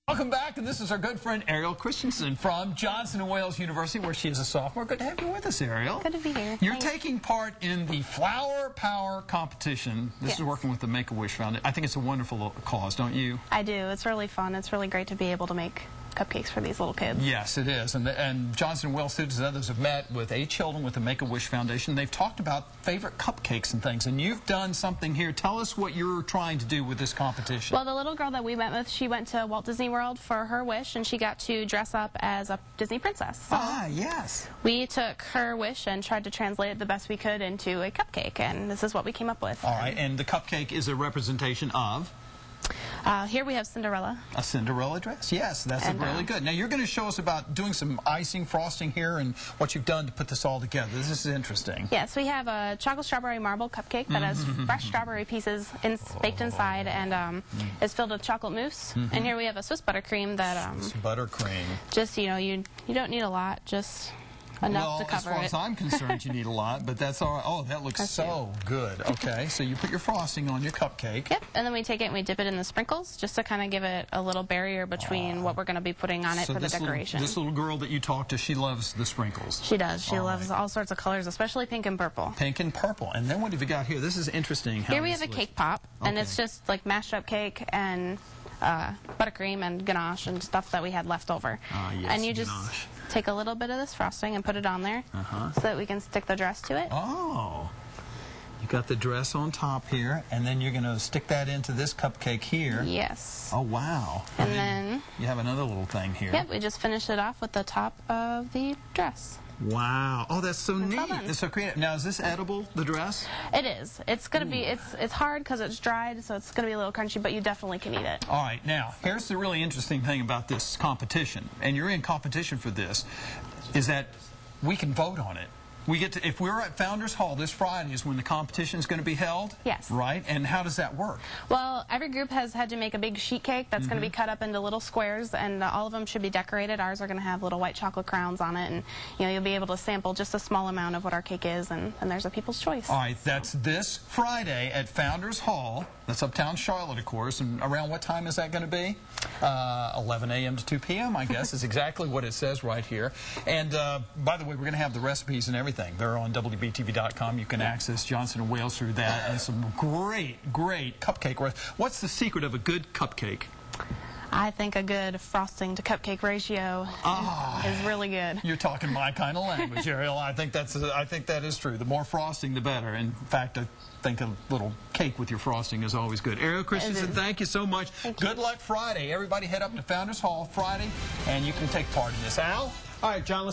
Welcome back, and this is our good friend Ariel Christianson from Johnson & Wales University, where she is a sophomore. Good to have you with us, Ariel. Good to be here. You're taking part in the Flower Power competition. This is working with the Make-A-Wish Foundation. I think it's a wonderful cause, don't you? I do. It's really fun. It's really great to be able to make cupcakes for these little kids. Yes, it is. And Johnson & Wales students and others have met with 8 children with the Make-A-Wish Foundation. They've talked about favorite cupcakes and things, and you've done something here. Tell us what you're trying to do with this competition. Well, the little girl that we went with, she went to Walt Disney World for her wish, and she got to dress up as a Disney princess. So yes. we took her wish and tried to translate it the best we could into a cupcake, and this is what we came up with. All right, and the cupcake is a representation of? Here we have Cinderella. A Cinderella dress? Yes, that's really good. Now, you're going to show us about doing some icing, frosting here, and what you've done to put this all together. This is interesting. Yes, we have a chocolate strawberry marble cupcake that has fresh strawberry pieces baked inside and is filled with chocolate mousse. And here we have a Swiss buttercream that... Swiss buttercream. Just, you know, you don't need a lot, just... enough to cover as far as I'm concerned, you need a lot, but that's all right. Oh, that looks so good. Okay, so you put your frosting on your cupcake. Yep, and then we take it and we dip it in the sprinkles just to kind of give it a little barrier between what we're going to be putting on it for the decoration. This little girl that you talked to, she loves the sprinkles. She does. She loves all sorts of colors, especially pink and purple. Pink and purple. And then what have you got here? This is interesting. Here we have a cake pop, and it's just like mashed up cake and buttercream and ganache and stuff that we had left over. Yes, and you just take a little bit of this frosting and put it on there so that we can stick the dress to it. Oh, you got the dress on top here, and then you're going to stick that into this cupcake here. Yes. Oh, wow. And then you have another little thing here. Yep, we just finish it off with the top of the dress. Wow. Oh, that's so neat. That's so creative. Now, is this edible, the dress? It is. It's going to be, it's hard because it's dried, so it's going to be a little crunchy, but you definitely can eat it. All right. Now, here's the really interesting thing about this competition, and you're in competition for this, is that we can vote on it. We get to, if we're at Founders Hall this Friday is when the competition is going to be held? Yes. Right? And how does that work? Well, every group has had to make a big sheet cake that's going to be cut up into little squares, and all of them should be decorated. Ours are going to have little white chocolate crowns on it, and you'll be able to sample just a small amount of what our cake is, and there's a people's choice. All right, that's this Friday at Founders Hall. That's uptown Charlotte, of course. And around what time is that going to be? 11 a.m. to 2 p.m., I guess, is exactly what it says right here. And by the way, we're going to have the recipes and everything. They're on WBTV.com. You can access Johnson & Wales through that. And some great cupcake. What's the secret of a good cupcake? I think a good frosting to cupcake ratio is really good. You're talking my kind of language, Ariel. I think that is true. The more frosting, the better. In fact, I think a little cake with your frosting is always good. Ariel Christianson, thank you so much. Good luck Friday. Everybody head up to Founders Hall Friday, and you can take part in this. Al? All right, John, let's